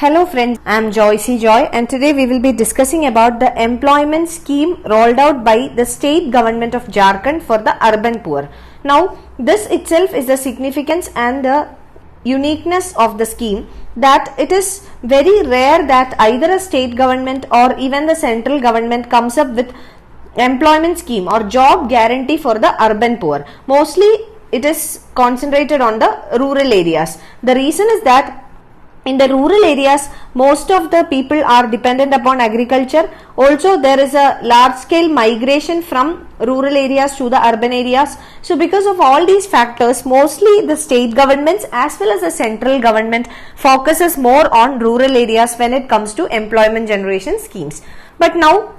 Hello friends, I am Joycey Joy and today we will be discussing about the employment scheme rolled out by the state government of Jharkhand for the urban poor. Now this itself is the significance and the uniqueness of the scheme, that it is very rare that either a state government or even the central government comes up with employment scheme or job guarantee for the urban poor. Mostly it is concentrated on the rural areas. The reason is that in the rural areas, most of the people are dependent upon agriculture. Also, there is a large scale migration from rural areas to the urban areas. So, because of all these factors, mostly the state governments as well as the central government focuses more on rural areas when it comes to employment generation schemes. But now,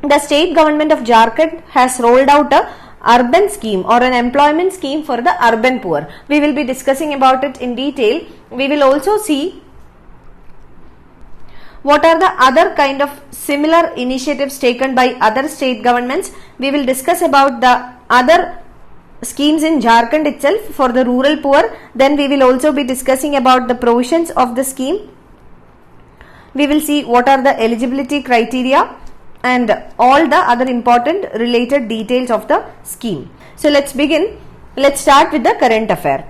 the state government of Jharkhand has rolled out a urban scheme or an employment scheme for the urban poor. We will be discussing about it in detail. We will also see what are the other kind of similar initiatives taken by other state governments. We will discuss about the other schemes in Jharkhand itself for the rural poor. Then we will also be discussing about the provisions of the scheme. We will see what are the eligibility criteria and all the other important related details of the scheme. So let's begin. Let's start with the current affair.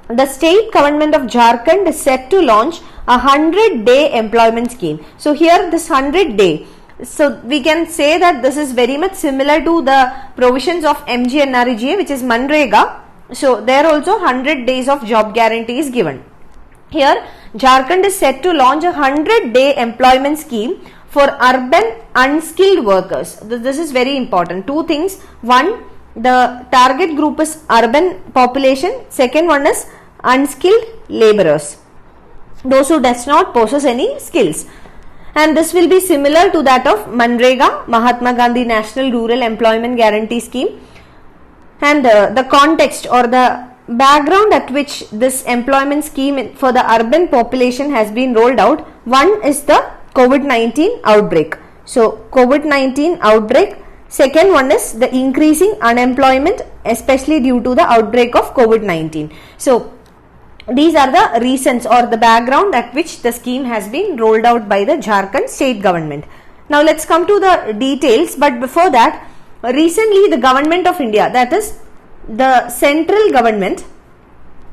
The state government of Jharkhand is set to launch a 100-day employment scheme. So here this 100-day, so we can say that this is very much similar to the provisions of MGNREGA, which is Manrega. So there also 100 days of job guarantee is given. Here Jharkhand is set to launch a 100-day employment scheme for urban unskilled workers. This is very important. Two things. One, the target group is urban population. Second one is unskilled laborers, those who does not possess any skills. And this will be similar to that of Manrega, Mahatma Gandhi National Rural Employment Guarantee Scheme. And the context or the background at which this employment scheme for the urban population has been rolled out. One is the COVID-19 outbreak. So COVID-19 outbreak. Second one is the increasing unemployment, especially due to the outbreak of COVID-19. So these are the reasons or the background at which the scheme has been rolled out by the Jharkhand state government. Now let's come to the details, but before that, recently the government of India, that is the central government,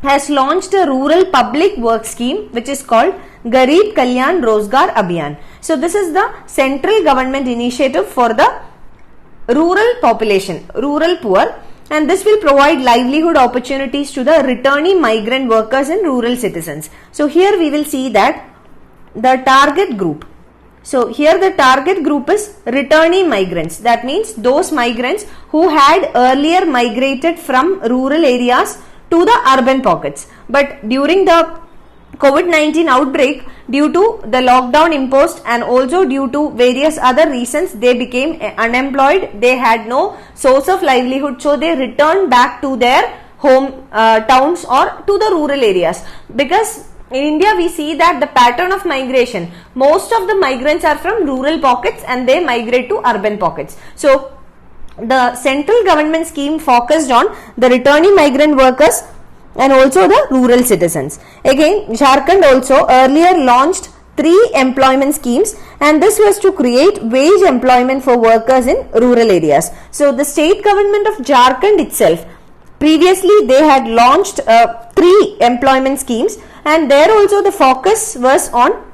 has launched a rural public work scheme which is called Garib Kalyan Rozgar Abhiyan. So this is the central government initiative for the rural population, rural poor, and this will provide livelihood opportunities to the returning migrant workers and rural citizens. So here we will see that the target group. So here the target group is returning migrants. That means those migrants who had earlier migrated from rural areas to the urban pockets, but during the COVID-19 outbreak, due to the lockdown imposed and also due to various other reasons, they became unemployed. They had no source of livelihood, so they returned back to their home towns or to the rural areas. Because in India we see that the pattern of migration, most of the migrants are from rural pockets and they migrate to urban pockets. So the central government scheme focused on the returning migrant workers and also the rural citizens. Again, Jharkhand also earlier launched 3 employment schemes, and this was to create wage employment for workers in rural areas. So the state government of Jharkhand itself, previously they had launched 3 employment schemes, and there also the focus was on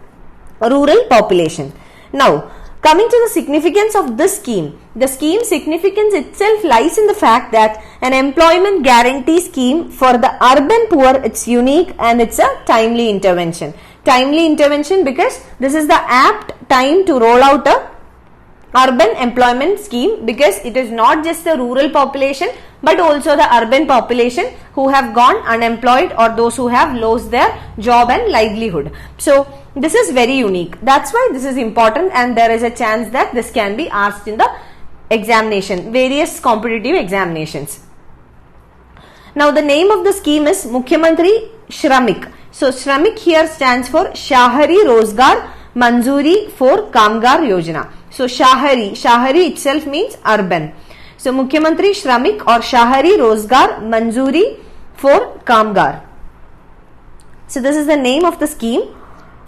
rural population. Now coming to the significance of this scheme, the scheme significance itself lies in the fact that an employment guarantee scheme for the urban poor, it's unique and it's a timely intervention. Timely intervention because this is the apt time to roll out a urban employment scheme, because it is not just the rural population but also the urban population who have gone unemployed or those who have lost their job and livelihood. So this is very unique. That's why this is important, and there is a chance that this can be asked in the examination, various competitive examinations. Now the name of the scheme is Mukhyamantri Shramik. So Shramik here stands for Shahari Rozgar Manzoori for Kamgar Yojana. So Shahari itself means urban. So Mukhyamantri Shramik or Shahari Rozgar Manzoori for Kamgar. So this is the name of the scheme.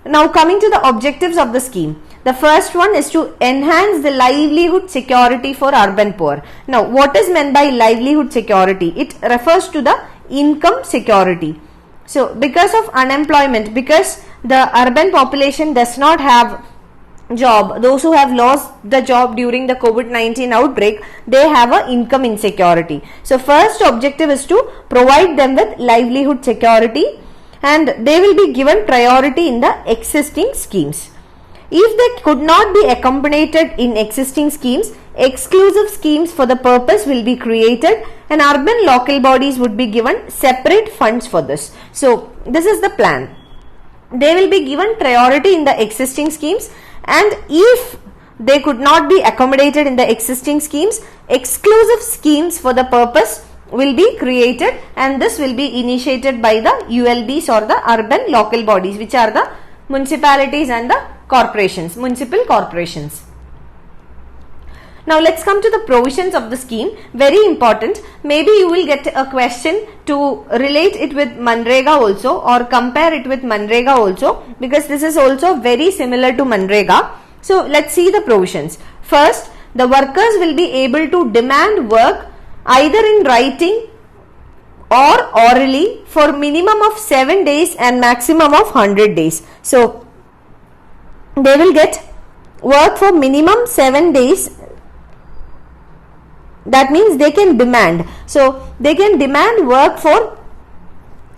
Now coming to the objectives of the scheme. The first one is to enhance the livelihood security for urban poor. Now what is meant by livelihood security? It refers to the income security. So because of unemployment, because the urban population does not have job, those who have lost the job during the COVID-19 outbreak, they have a income insecurity. So first objective is to provide them with livelihood security, and they will be given priority in the existing schemes. If they could not be accommodated in existing schemes, exclusive schemes for the purpose will be created, and urban local bodies would be given separate funds for this. So this is the plan. They will be given priority in the existing schemes, and if they could not be accommodated in the existing schemes, exclusive schemes for the purpose will be created, and this will be initiated by the ULBs or the urban local bodies, which are the municipalities and the corporations, municipal corporations. Now let's come to the provisions of the scheme. Very important. Maybe you will get a question to relate it with Manrega also, or compare it with Manrega also, because this is also very similar to Manrega. So let's see the provisions. First, the workers will be able to demand work either in writing or orally for minimum of 7 days and maximum of 100 days. So they will get work for minimum 7 days. That means they can demand. So they can demand work for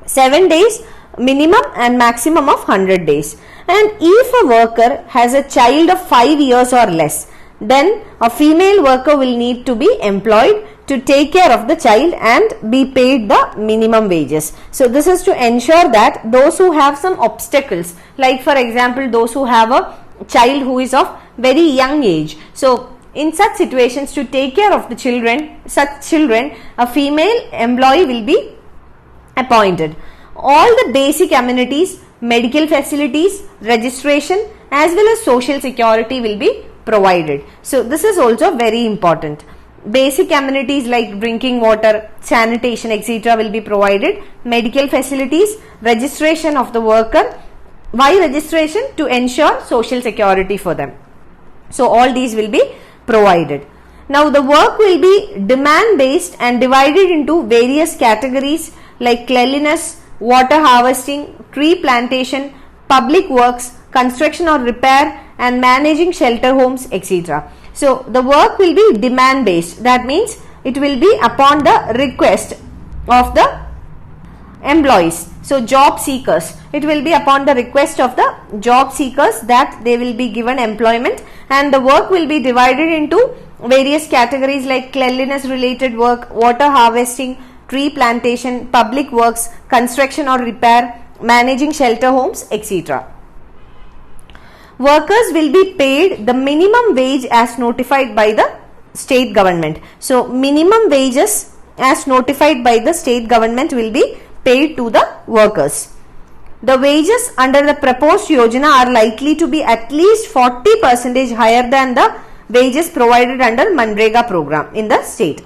7 days minimum and maximum of 100 days. And if a worker has a child of 5 years or less, then a female worker will need to be employed to take care of the child and be paid the minimum wages. So this is to ensure that those who have some obstacles, like for example those who have a child who is of very young age, so in such situations, to take care of the children, such children, a female employee will be appointed. All the basic amenities, medical facilities, registration as well as social security will be provided. So this is also very important. Basic amenities like drinking water, sanitation, etc. will be provided. Medical facilities, registration of the worker. Why registration? To ensure social security for them. So all these will be provided. Now the work will be demand based and divided into various categories like cleanliness, water harvesting, tree plantation, public works, construction or repair, and managing shelter homes, etc. So the work will be demand based. That means it will be upon the request of the employees. So job seekers, it will be upon the request of the job seekers that they will be given employment, and the work will be divided into various categories like cleanliness related work, water harvesting, tree plantation, public works, construction or repair, managing shelter homes, etc. Workers will be paid the minimum wage as notified by the state government. So minimum wages as notified by the state government will be paid to the workers. The wages under the proposed yojana are likely to be at least 40% higher than the wages provided under Manrega program in the state.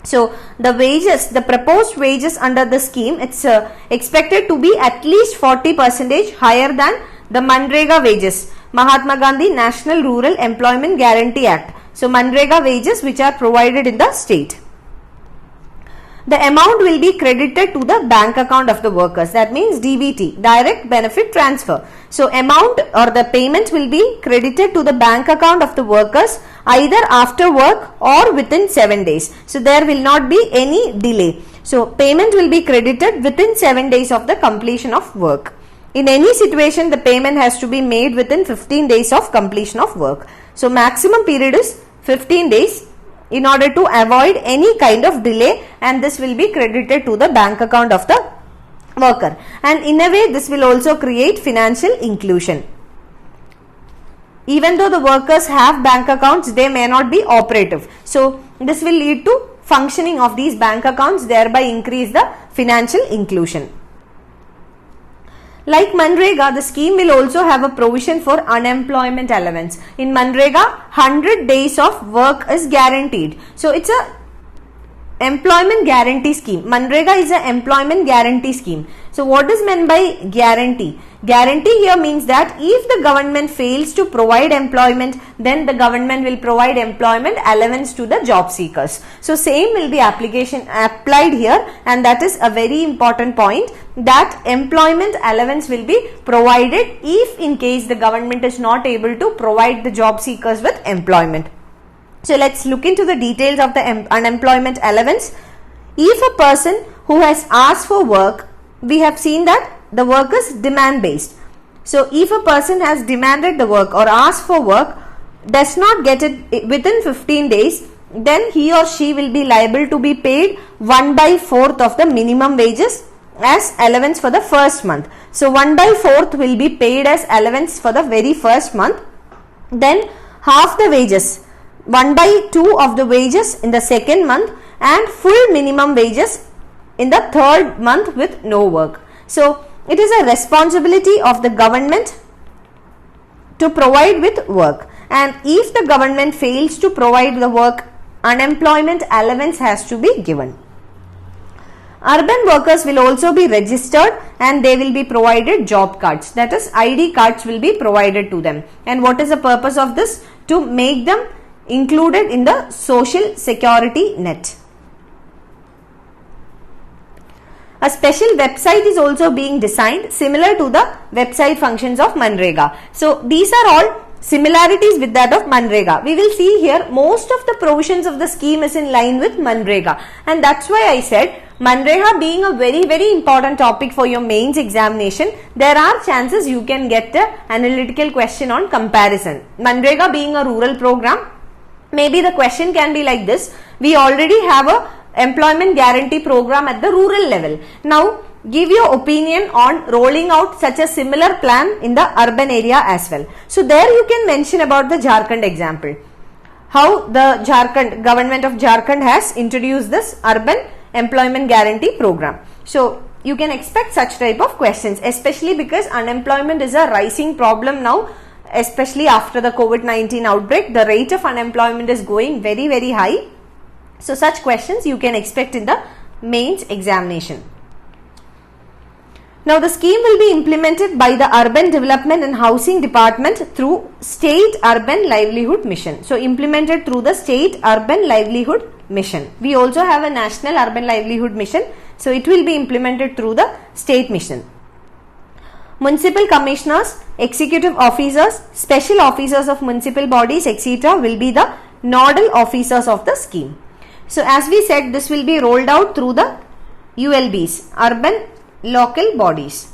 So the wages, the proposed wages under the scheme, it's expected to be at least 40% higher than the Manrega wages, Mahatma Gandhi National Rural Employment Guarantee Act. So Manrega wages which are provided in the state. The amount will be credited to the bank account of the workers. That means DBT, direct benefit transfer. So amount or the payment will be credited to the bank account of the workers either after work or within 7 days. So there will not be any delay. So payment will be credited within 7 days of the completion of work. In any situation, the payment has to be made within 15 days of completion of work. So maximum period is 15 days in order to avoid any kind of delay, and this will be credited to the bank account of the worker. And in a way, this will also create financial inclusion. Even though the workers have bank accounts, they may not be operative. So this will lead to functioning of these bank accounts, thereby increase the financial inclusion. Like Manrega, the scheme will also have a provision for unemployment allowance. In Manrega, 100 days of work is guaranteed. So it's a employment guarantee scheme. Manrega is an employment guarantee scheme. So what is meant by guarantee? Guarantee here means that if the government fails to provide employment, then the government will provide employment allowance to the job seekers. So same will be applied here, and that is a very important point, that employment allowance will be provided if in case the government is not able to provide the job seekers with employment. So let's look into the details of the unemployment allowance. If a person who has asked for work, we have seen that the work is demand based. So if a person has demanded the work or asked for work, does not get it within 15 days, then he or she will be liable to be paid 1/4 of the minimum wages as allowance for the first month. So 1/4 will be paid as allowance for the very first month. Then half the wages, 1/2 of the wages in the second month, and full minimum wages in the third month with no work. So it is a responsibility of the government to provide with work, and if the government fails to provide the work, unemployment allowance has to be given. Urban workers will also be registered and they will be provided job cards, that is ID cards will be provided to them. And what is the purpose of this? To make them included in the social security net. A special website is also being designed similar to the website functions of Manrega. So these are all similarities with that of Manrega. We will see here most of the provisions of the scheme is in line with Manrega, and that's why I said Manrega being a very important topic for your mains examination, there are chances you can get an analytical question on comparison. Manrega being a rural program, maybe the question can be like this: we already have a employment guarantee program at the rural level. Now give your opinion on rolling out such a similar plan in the urban area as well. So there you can mention about the Jharkhand example, how the government of Jharkhand has introduced this urban employment guarantee program. So you can expect such type of questions, especially because unemployment is a rising problem now, especially after the COVID-19 outbreak. The rate of unemployment is going very high. So such questions you can expect in the mains examination. Now the scheme will be implemented by the Urban Development and Housing Department through State Urban Livelihood Mission. So implemented through the State Urban Livelihood Mission. We also have a National Urban Livelihood Mission. So it will be implemented through the state mission. Municipal commissioners, executive officers, special officers of municipal bodies, etc. will be the nodal officers of the scheme. So as we said, this will be rolled out through the ULBs, urban local bodies.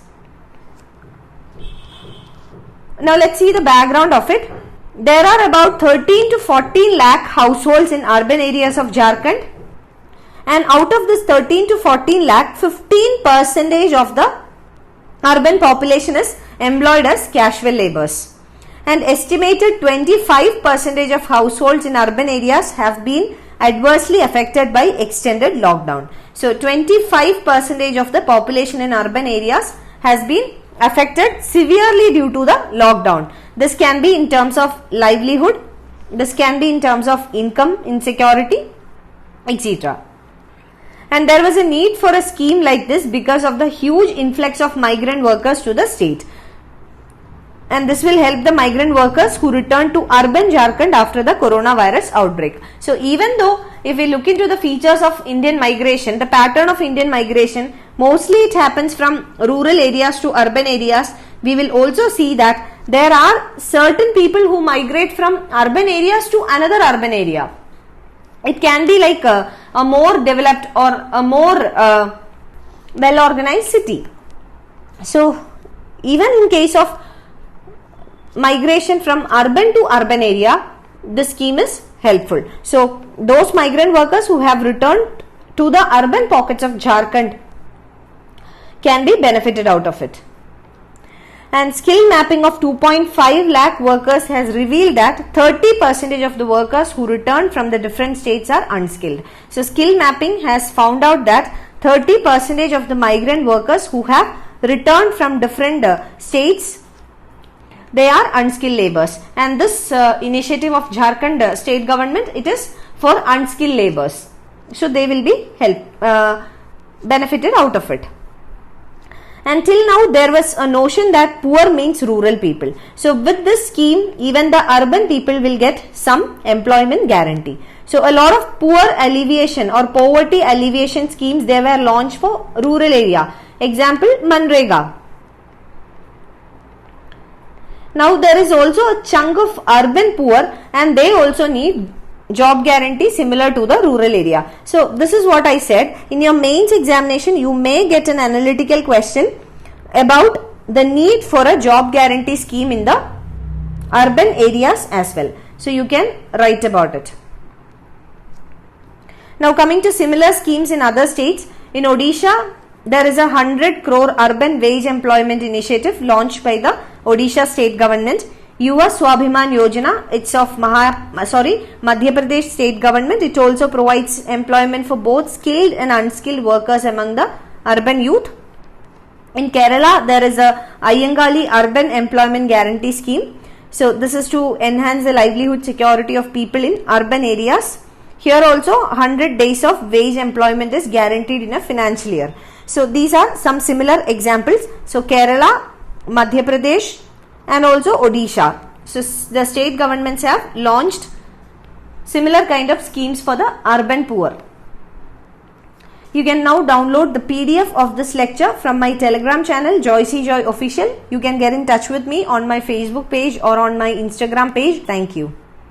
Now let's see the background of it. There are about 13 to 14 lakh households in urban areas of Jharkhand, and out of this 13 to 14 lakh, 15% of the urban population is employed as casual laborers, and estimated 25% of households in urban areas have been adversely affected by extended lockdown. So 25% of the population in urban areas has been affected severely due to the lockdown. This can be in terms of livelihood, this can be in terms of income insecurity, etc. And there was a need for a scheme like this because of the huge influx of migrant workers to the state. And this will help the migrant workers who return to urban Jharkhand after the coronavirus outbreak. So even though if we look into the features of Indian migration, the pattern of Indian migration, mostly it happens from rural areas to urban areas, we will also see that there are certain people who migrate from urban areas to another urban area. It can be like a more developed or a more well organized city. So even in case of migration from urban to urban area, the scheme is helpful. So those migrant workers who have returned to the urban pockets of Jharkhand can be benefited out of it. And skill mapping of 2.5 lakh workers has revealed that 30% of the workers who returned from the different states are unskilled. So skill mapping has found out that 30% of the migrant workers who have returned from different states, they are unskilled laborers, and this initiative of Jharkhand state government, it is for unskilled laborers. So they will be benefited out of it. Until now, there was a notion that poor means rural people. So with this scheme, even the urban people will get some employment guarantee. So a lot of poor alleviation or poverty alleviation schemes, they were launched for rural area. Example, Manrega. Now there is also a chunk of urban poor and they also need job guarantee similar to the rural area. So this is what I said. In your mains examination, you may get an analytical question about the need for a job guarantee scheme in the urban areas as well. So you can write about it. Now coming to similar schemes in other states, in Odisha, there is a 100 crore urban wage employment initiative launched by the Odisha state government. Yuva Swabhiman Yojana, it's of Madhya Pradesh state government. It also provides employment for both skilled and unskilled workers among the urban youth. In Kerala, there is a Ayangali Urban Employment Guarantee Scheme. So this is to enhance the livelihood security of people in urban areas. Here also 100 days of wage employment is guaranteed in a financial year. So these are some similar examples. So Kerala, Madhya Pradesh and also Odisha. So the state governments have launched similar kind of schemes for the urban poor. You can now download the PDF of this lecture from my Telegram channel Joycey Joy Official. You can get in touch with me on my Facebook page or on my Instagram page. Thank you.